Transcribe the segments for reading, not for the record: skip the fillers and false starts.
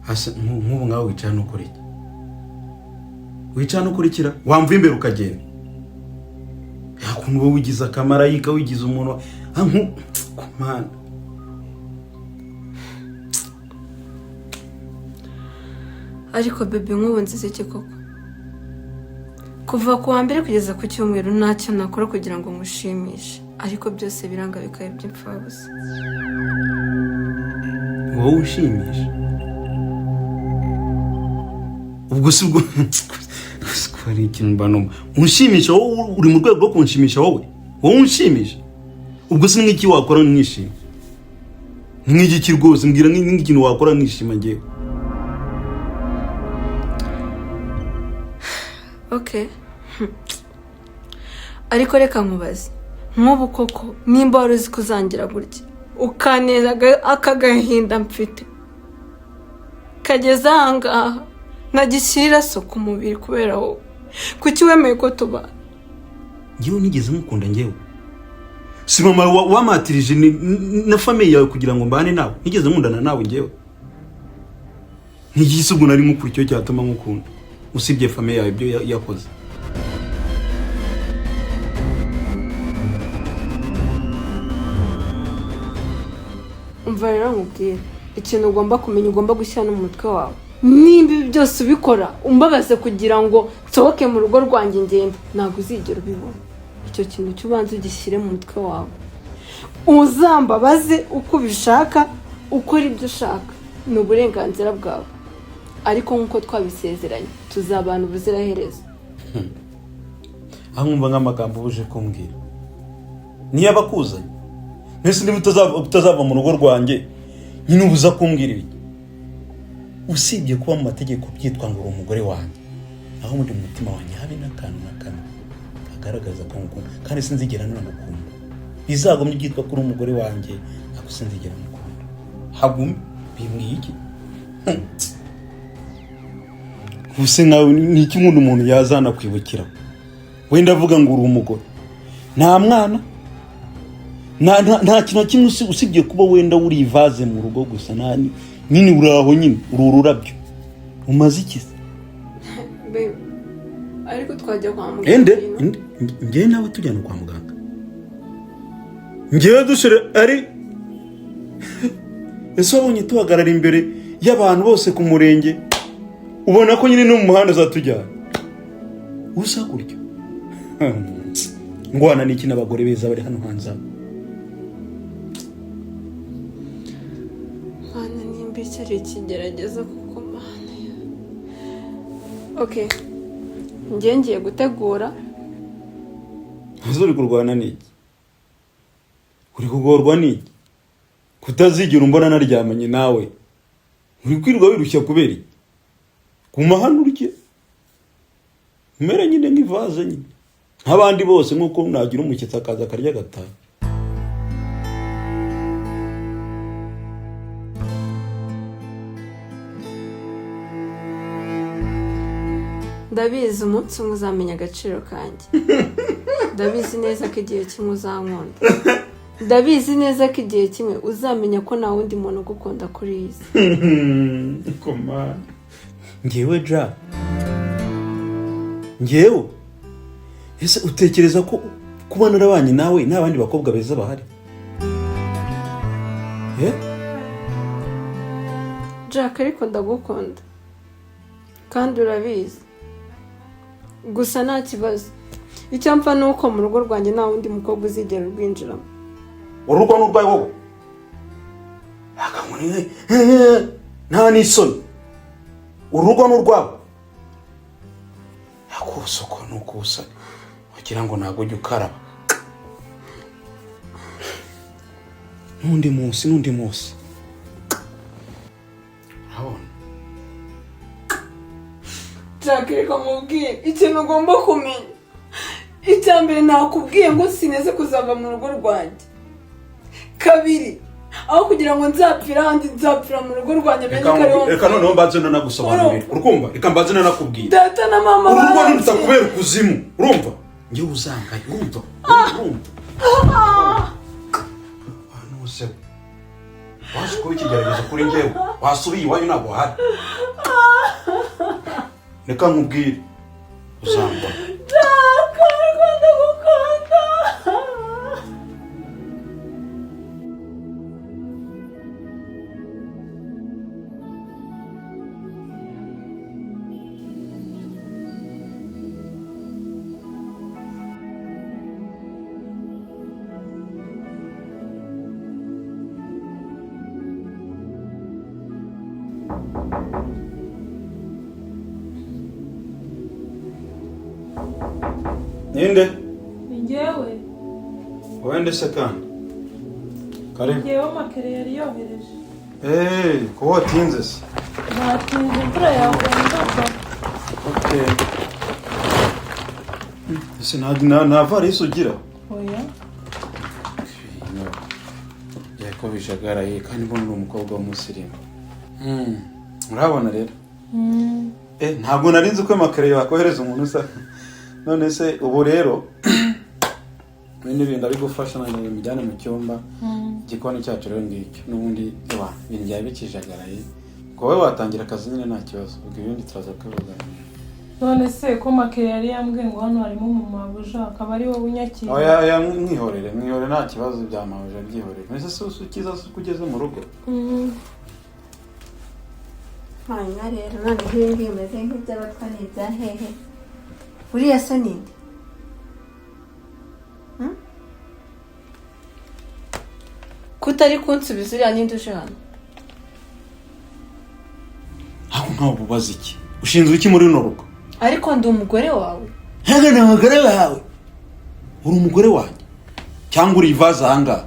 hasa nk'ubu ngaho wicana ukora iki? Wicana ukurikira wamva imbere ukagenda. Yakuntu wowe wigize akamarayika wigize umuntu kumana. Ariko bebe nk'ubu nzize iki koko? Kuva ku wa mbere kugeza ku cyumweru ntacyo nakora kugira ngo mushimishe, ariko byose biranga bikaye by'imfabusa. Wowe ushimisha? Ubwo si ubwo kwari ikintu mbano unshimisha wowe uri mu rwego rwo kunshimisha wowe unshimisha? Ubwo si nk'iki wakora nkishima? Nk'iki rwose mbwira nk'ikintu wakora nkishima ngewe. Okay. Ariko reka nkubaze, nk'ubu koko nimba wari uzi kuzangira gutya ukaneza akagahinda mfite kageza ahangaha nagishyira so ku mubiri kubera wowe, kuki wemeye ko tuba? Ngewe nigeze mukunda ngewe? Si mama wamatirije na famille yawe kugira ngo mbane nawe? Nigeze nkundana nawe ngewe? Nigise ubwo nari mukuru cyo cyatuma mukunda usibye famille yawe byo yakoze. Umva rero nkubwire ikintu ugomba kumenya, ugomba gushyira no mu mutwe wawe. Nimba ibi byose ubikora umbabaze kugira ngo nsohoke mu rugo rwanjye ngende, ntabwo uzigera ubibona. Icyo kintu cy'ubanza ugishyire mu mutwe wawe, uzambabaze uko ubishaka, ukora ibyo ushaka, ni uburenganzira bwawe. Ariko nk'uko twabisezeranye tuzabana ubuziraherezo. Aho nkumva nk'amagambo buje kumbwira niyo abakuzanye nese niba utazava mu rugo rwanjye nyine ubuza kumbwira ibi, usibye kuba mu mategeko byitwa ngo uri umugore wanjye, aho muri mutima wanjye habe n'akantu na kamwe kagaragaza ko ngukunda, kandi sinzigera nagukunda. Bizagomye byitwa ko uri umugore wanjye ako sinzigera ngukunda. Hagume bimbwiye iki? Use nkawe ni iki umuntu yazana kwibukira? Wenda avuga ngo uri umugore nta mwana nta kintu kimwe usibye kuba wenda uri ivaze mu rugo gusa, nani nyine uraho nyine ururabyo umaze iki? Ariko twajya kwa muganga. Ngewe nawe tujyana kwa muganga, ngewe dushere ari ese wabonye tuhagarara imbere y'abantu bose ku murenge ubona ko nyine no mu muhanda zatujyana usa gutyo? Ngwana n'iki n'abagore beza bari hano hanze? Mana nimba cyari kigerageza kuko mana. Okay. Ngiye gutegura. Uri kurwana n'iki? Uri kugorwa n'iki? Kutazigira umbona naryamanye nawe. Uri kwirirwa wirushya kubera iki? Kuma hano urye. Umera nyine nk'ivaze nyine nk'abandi bose, nk'uko nagira umukitsa akaza akarya gataha. Ndabizi umunsi umwe uzamenya agaciro kanjye. Ndabizi neza ko igihe kimwe uzankunda. Ndabizi neza ko igihe kimwe uzamenya ko nta wundi muntu ugukunda kuri iyi si. Koma ngewe ja ngewe ese utekereza ko kuba narabanye nawe n'abandi bakobwa beza bahari? Jack, ariko ndagukunda kandi urabizi. Gusa nta kibazo, icyo mpfa nuko mu rugo rwanjye nta wundi mukobwa uzigera urwinjiramo. Urugo n'urwaye wowe akamuni nta n'isoni. Urugo n'urwawe akusoko nukusa wagira ngo ntago ujya ukaraba. Nundi munsi urabona? Jack, reka mubwiye ikintu ugomba kumenya. Icya mbere nakubwiye ngo sineze kuzava mu rugo rwanjye. Kabiri, aho kugira ngo nzapfira ahandi nzapfira mu rugo rwanjye. Reka noneho mbanze nagusobanurira. Urukumva? Reka mbanze nakubwira. Data na mama urugo ntirutakubera ukuzimu, urumva? Ngewe uzangaye, urumva? Abantu bose waje kuba ikigerageza kuri njyewe wasubiye iwanyu ntabwo hari reka nkubwire uzambona Ninde? Njyewe. Wende se kandi? Karibu. Njyewe makere yari yohereje. Ko watinze se? Natinze imvura yagombaga. Okay. Ese nta varisi ugira? Oya. Yako bijagaraye kandi mbona uri umukobwa w'umusirimu. Urabona rero? Ntabwo narinzi ko makere yakohereza umuntu usa. None se ubu rero n'ibintu ari gufasha nanjye mujyane mu cyumba igikoni cyacu rero ngicyo n'ubundi ibintu byawe bikijagaraye ko wowe watangira akazi nyine nta kibazo ubwo ibindi turaza kubivugana. None se ko makere yari yambwiye ngo hano harimo umumabuja akaba ari wowe unyakira. Oya mwihorere nta kibazo bya mabuja byihorere. Mbese se ukiza kugeze mu rugo. Hanyuma rero none nk'ibi bimeze nk'iby'abatwa ni ibya hehe uriya se ninde? Kutari kunsubiza uriya ninde uje hano? Aho ntabwo ubaza iki ushinzwe iki muri runo rugo? Ariko ndi umugore wawe. Ntabwo ni umugore wawe, uri umugore wanjye cyangwa uri ivaza ahangaha?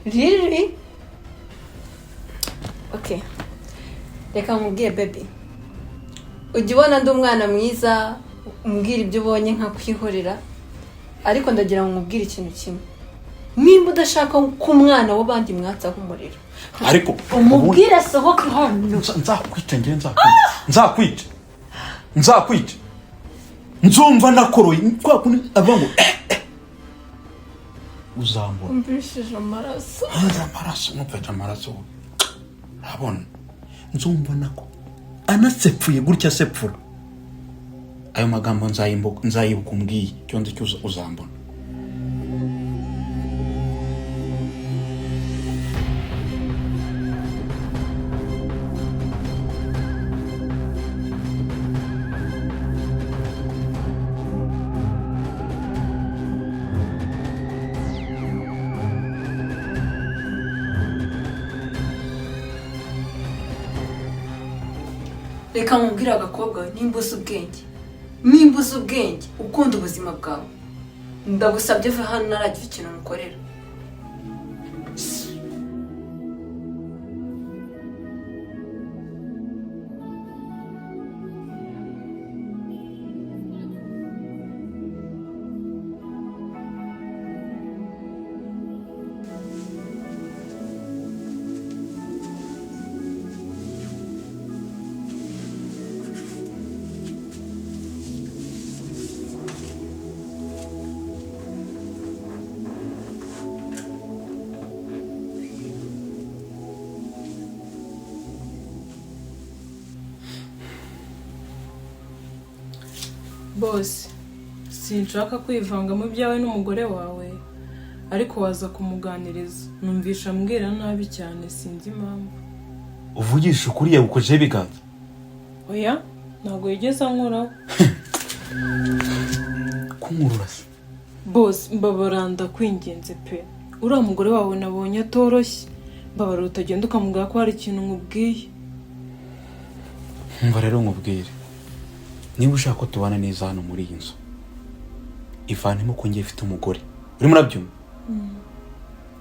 Really? Okay, reka nkubwiye baby, ujya ubona ndi umwana mwiza umbwira ibyo ubonye nkakwihorera, ariko ndagira ngo nkubwire ikintu kimwe. Nimba udashaka ko umwana w'abandi mwatsaho umuriro, ariko umubwire sohoka hano. Nzakwica njye, nzakwica nzumva nakoroye kwa kuni avango uzambona umbishije amaraso. Nupfeta amaraso urabona nzumva nako anasepfuye gutya sepfura. Ayo magambo nzayibuka umbwiye cyo nzi cyuza uzambona. Reka nkubwire agakobwa, nimba uzi ubwenge ukunda ubuzima bwawe, ndagusabye ve hano naragira ikintu mukorera. Boss, sinshaka kwivanga mu byawe n'umugore wawe, ariko waza kumuganiriza. Numvisha ambwira nabi cyane, sinzi impamvu. Uvugisha ukuri yagukojeho ibiganza? Oya, ntabwo yigeze ankoraho. Kumurura se? Boss, mbabaranda kwingenze pe. Uriya mugore wawe nabonye atoroshye. Mbabarira utagenda ukamubwira ko hari ikintu nkubwiye. Umva rero nkubwire, niba ushaka ko tubana neza hano muri iyi nzu, ivanemo ko ngiye mfite umugore. Urimo urabyumva?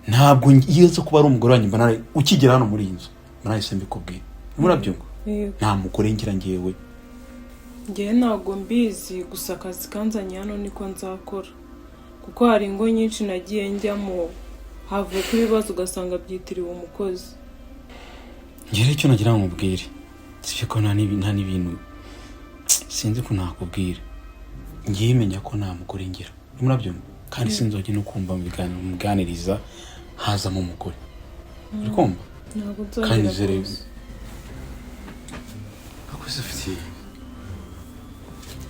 Ntabwo yeze kuba ari umugore wanjye mbana ukigera hano muri iyi nzu. Nahise mbikubwira. Urimo urabyumva? Nta mugore ngira ngewe. Ngewe ntabwo mbizi, gusa akazi kanzanye hano niko nzakora. Kuko hari ingo nyinshi nagiye njyamo, havuka ibibazo ugasanga byitiriwe umukozi. Ngira icyo nagira ngo nkubwire, sibyo ko nta n'ibintu sinzi ko nakubwira. Ngiye menya ko nta mugore ngira. Urimo urabyumva? Kandi sinzoge no kumva muganiriza hazamo umugore. uri kumva ntabwo kandi nzongera zere rwose. akoze ufite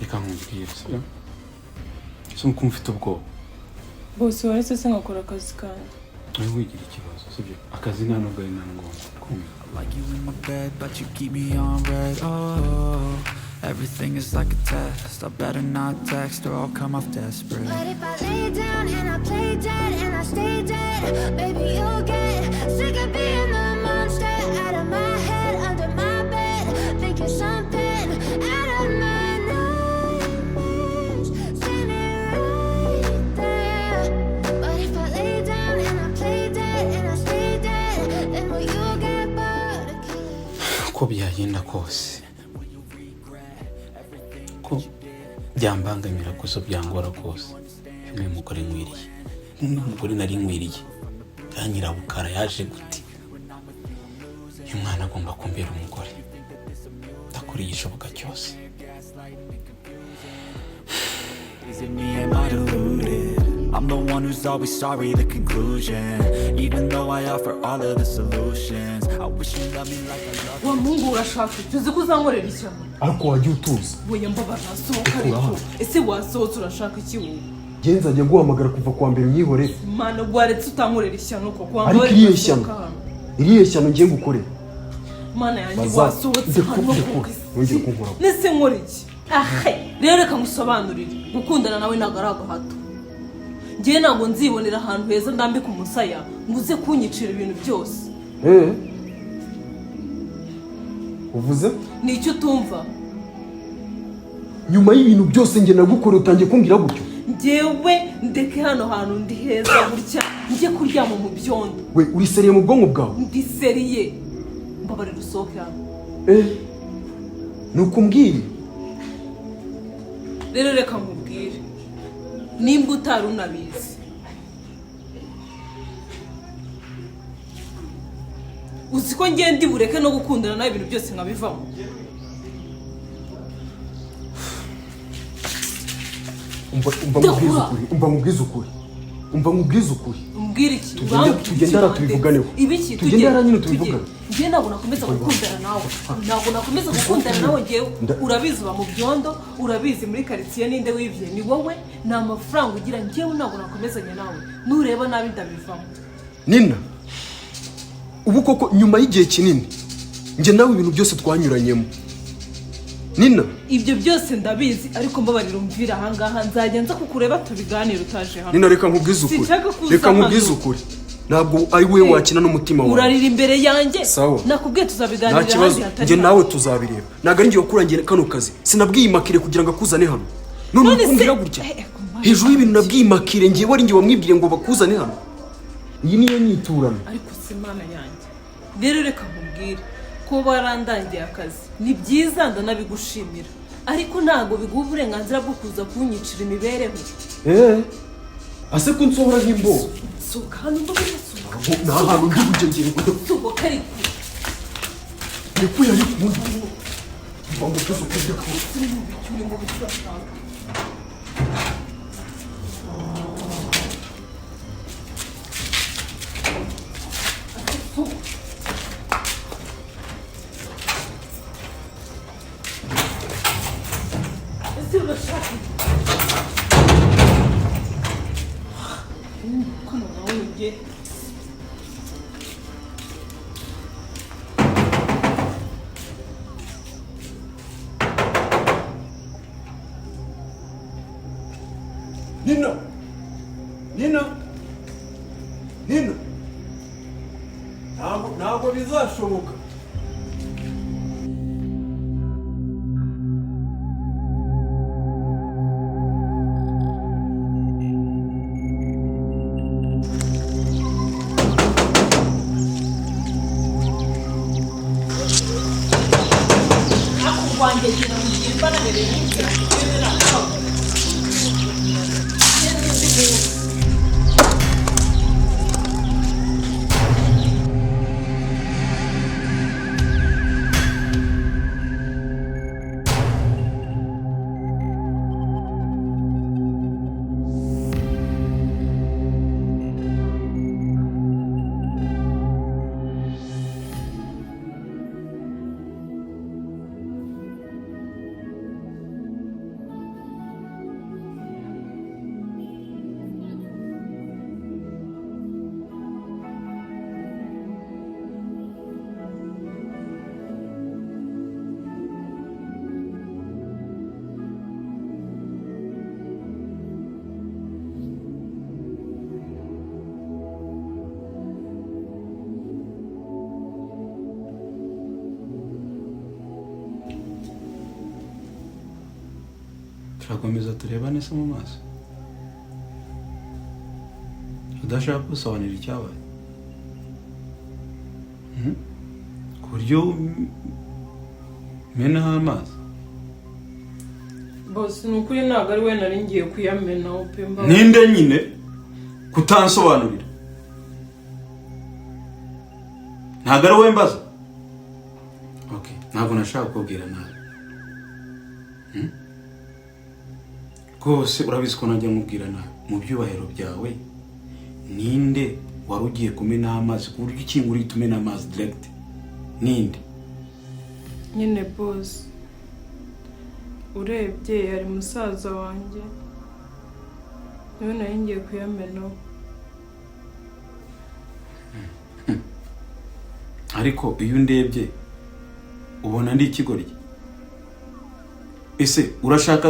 reka nkubwire sibyo so uko mfite ubwoba bose waretse se ngakora akazi kanjye ari wigira ikibazo sibyo akazi nta nubwo ari na ngombwa kumva Like you in my bed, but you keep me on red. Oh, everything is like a test. I better not text or I'll come off desperate. But if I lay down and I play dead and I stay dead, baby, you'll get sick of being the monster out of my head, under my bed, thinking something out of my nightmares, standing right there. But if I lay down and I play dead and I stay dead, then will you get bored of killing? uko byagenda kose ko byambangamira gusa byangora kose uyu mugore nkwiriye umugore nari nkwiriye ya nyirabukara yaje gute uyu mwana agomba kumbera umugore ndakora igishoboka cyose Is it me, am I deluded? I'm the one who's always sorry, the conclusion. Even though I offer all of the solutions, I wish you loved me like I love you. wa mungu urashaka icyo uzi ko uzankorera ishyano ariko wajya utuza wowe mbaba nasohoka ariko ese wasohotse urashaka iki wowe njye nzajya guhamagara kuva kuwa mbere unyihorere mana waretse utankorera ishyano koko ariko iriya shyano iriya shyano ngiye gukorera mana yanjye Baza- wasohotse hano ndekura wongere kunkoraho nese nkora iki rero reka ngusobanurire gukundana nawe ntabwo ari agahato njyewe ntabwo nzibonera ahantu heza ndambika umusaya ngo uze kunyicira ibintu byose uvuze nicyo utumva nyuma y'ibintu byose njye nagukorera utangiye kumbwira gutyo njyewe ndeke hano hantu ndi heza gutya njye kuryama mu byondo we uriseriye mu bwonko bwawe ndi seriye mbabarira usohoke hano ni ukumbwire rero reka nkubwire nimba utari unabizi uzi ko ngiye ndi bureke no gukundana nawe ibintu byose nkabivamo umva mubwize ukuri umbwire iki tugendera tubivuganeho ibiki tugendera nyine tubivugane njye ntabwo nakomeza gukundana nawe ntabwo nakomeza gukundana nawe njyewe urabizi uba mu byondo urabizi muri karitsiye ninde wibye ni wowe ni amafaranga ugira njyewe ntabwo nakomezanya nawe nureba nabi ndabivamo nina ubu koko nyuma y'igihe kinini njye nawe ibintu byose twanyuranyemo nina ibyo byose ndabizi ariko mbabarira umvira ahangaha nzajya nza kukureba tubiganire utaje hano nina reka nkubwize ukuri Sinshaka kuza reka hano. nkubwize ukuri ntabwo ari wowe wakina n'umutima wawe urarira imbere yanjye Sawa. nakubwiye nta tuzabiganira kibazo ahandi hatari njye hano. nawe tuzabireba ntabwo ari njye wakurangiye kano kazi sinabwiye imakire kugira ngo akuzane hano none None se- ukumbwira gutya kumara hejuru y'ibintu nabwiye imakire njyewe ari njye wamwibwiye ngo bakuzane hano iyi niyo nyiturano ariko si mana yanjye rero reka nkubwire kuba warandangiye akazi ni byiza ndanabigushimira ariko ntabwo biguha uburenganzira bwo kuza kunyicira imibereho ase ko nsohora nk'imboho sohoka hano mbabarira sohoka nta hantu ndi kujya ngira ngo sohoka ariko ndekuye ariko ubundi mva mu tuzo kujya kure uri mu bicu urashaka ese urashaka kono nawe njye nina nina nina ntabwo bizashoboka wanjye gira ngo ugire imbaraga rero kugira ngo ugendere aho turakomeza turebane se mu maso udashaka gusobanura icyabaye ku buryo menaho amazi. bose ni ukuri ntabwo ari we nari ngiye kuyamenaho pe mba ninde nyine kutansobanurira ntabwo ari wowe mbaza. Okay, ntabwo nashaka kubwira nawe rwose urabizi ko najya mubwira nawe mu byubahiro byawe. Ninde wari ugiye kumenaho amazi ku buryo ukingura uhita umena amazi direct? Ninde? nyine bose urebye yari musaza wanjye niwe nari ngiye kuyamenaho. ariko iyo ndebye ubona ndi ikigoryi. Ese urashaka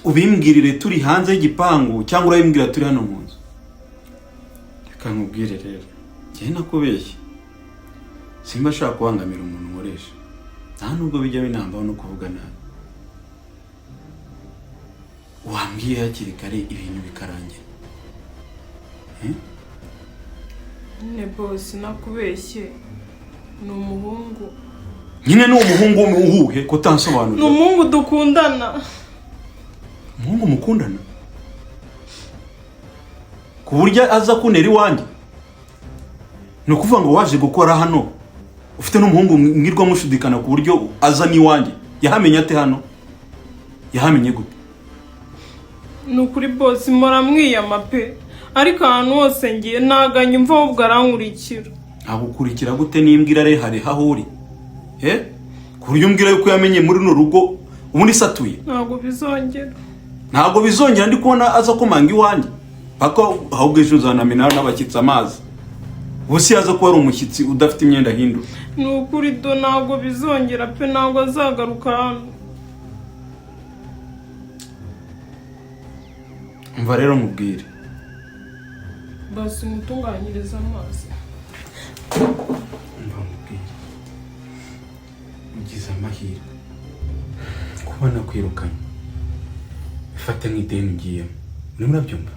ubimbwirire turi hanze y'igipangu cyangwa urabimbwira turi hano mu nzu? Reka nkubwire rero njye nakubeshye simba ashaka kubangamira umuntu nkoresha nta nubwo bijya binambaho no kuvuga nabi. Wambwiye hakiri kare ibintu bikarangira. nyine bose nakubeshye ni umuhungu. Nyine ni umuhungu uhuhe ko utansobanurira? ni umuhungu dukundana. Umuhungu mukundana ku buryo aza kunera iwanjye? Ni ukuvuga ngo waje gukora hano ufite n'umuhungu mwirwa mushudikana ku buryo aza n'iwanjye? Yahamenye ate hano? Yahamenye gute? ni ukuri bose mpora mwiyama pe ariko ahantu hose ngiye naganye umva ahubwo arankurikira. Agukurikira gute nimbwira re hari aho uri? Ku buryo umbwira yuko yamenye muri runo rugo ubundi satuye? ntabwo bizongera. Ntabwo bizongera ndi kubona aza komanga iwanjye paka ahubwo ejo uzanamena n'abakitsa amazi. Ubusi yaza ko ari umushyitsi udafite imyenda hindura. ni ukuri do ntabwo bizongera pe ntabwo azagaruka hano. Umva rero mubwire basi mutunganyiriza amazi. umva mubwire ugize amahirwe kubona kwirukanye bifate nk'ideni ugiyemo. Urimo urabyumva?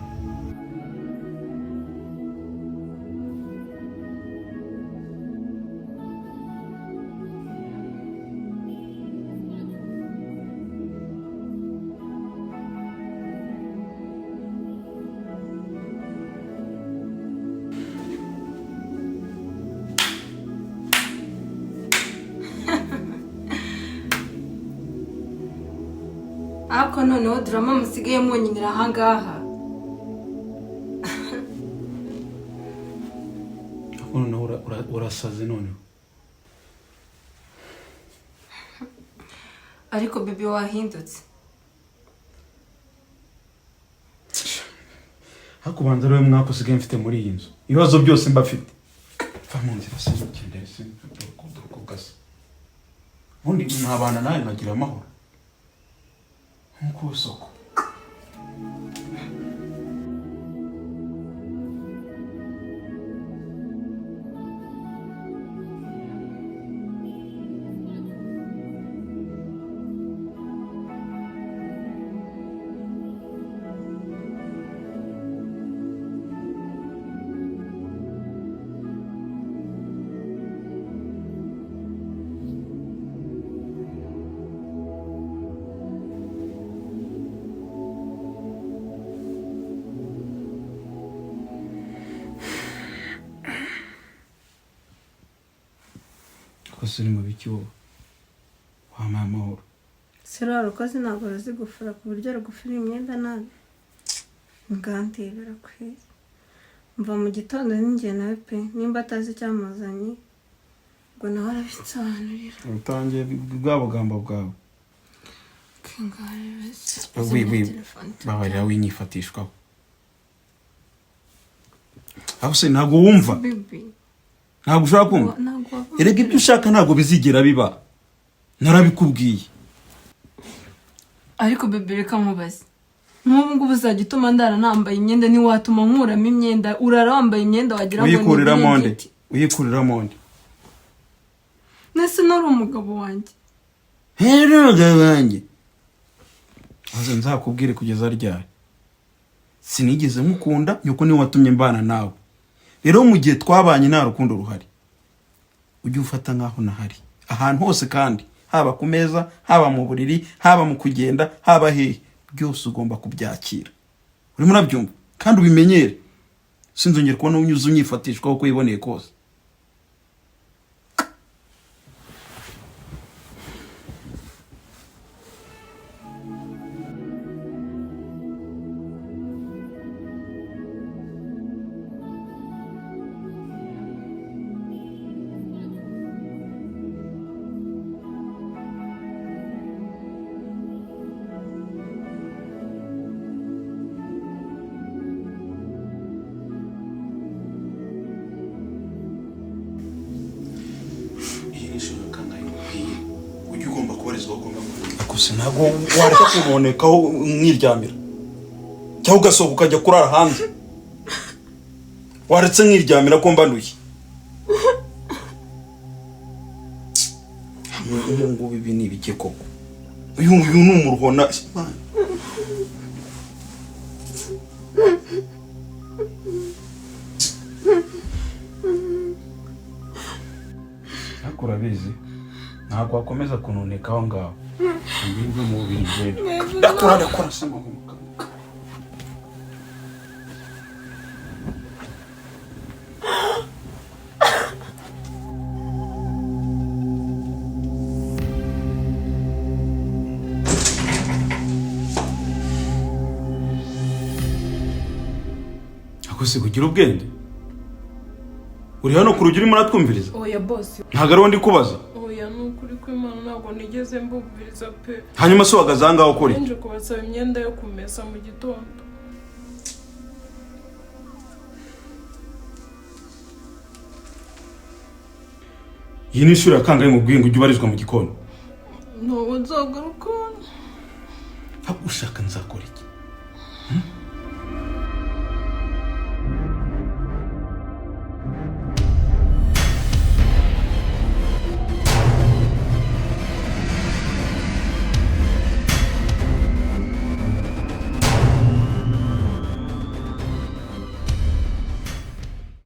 ariko noneho drama musigaye mwonyinira ahangaha. Ako noneho urasaze noneho. ariko bibi wahindutse. Hakubanza rero mwako usigaye mfite muri iyi nzu ibibazo byose mba mfite. Va mu nzira se ugendere se kugasa ubundi ntabana nawe nagira amahoro nk'uko soko. Kose ni mu biki wowe wamaye amahoro? Sira rukoze ntabwo razigufura ku buryo rugufira imyenda nabi. Ngantebera kwe. Mva mu gitondo ninjye nawe pe nimba atazi cyamuzanye ngo nawe arabitsanurira. Utangiye bwa bugambo bwawe. Babarira winyifatishwaho. Aho se ntabwo wumva? Bibi. Ntabwo ushaka kumva? Erega ibyo ushaka ntabwo bizigera biba. Narabikubwiye. Ariko bibi reka mubaze. Nk'ubu ngubu uzagituma ndara nambaye imyenda ni watuma nkuramo imyenda urara wambaye imyenda wagira ngo ni uyikurira monde. Uyikurira monde. Nese nari umugabo wanjye. Hero wanjye. maze nzakubwire kugeza ryari. Sinigeze mukunda, nyoko niwe watumye mbana nawe. Rero mu gihe twabanye nta rukundo ruhari, ujye ufata nkaho nahari ahantu hose, kandi haba ku meza, haba mu buriri, haba mu kugenda, haba hehe, byose ugomba kubyakira. Urimo urabyumva kandi ubimenyere. Sinzongera kubona unyuze unyifatishwa uko yiboneye kose. Akuse ntago wareka kubonekaho mwiryamira, cyangwa ugasohoka ukajya kurara hanze. Waretse mwiryamira ko mbanuye. Ngo bibi ni bike koko. Uyu ni umuruhona. Akora bizi ntabwo akomeza kunoneka aho ngaho. Ibintu mu bubiri bwe dakora sama umuka. Akose kugira ubwenge. Uri hano ku rugira muratwumviriza? Oya boss. Ntago ari ndi kubaza. Oya nukuri ko Imana ntabwo nigeze mbubwiriza pe. Hanyuma se wagazanga ukuri? Nje kubasaba imyenda yo kumesa mu gitondo. Iyi ni shuri akangaye mu bwingo ujye ubarizwa mu gikoni. Ntabwo nzagaruka. Hagushaka nzakora iki?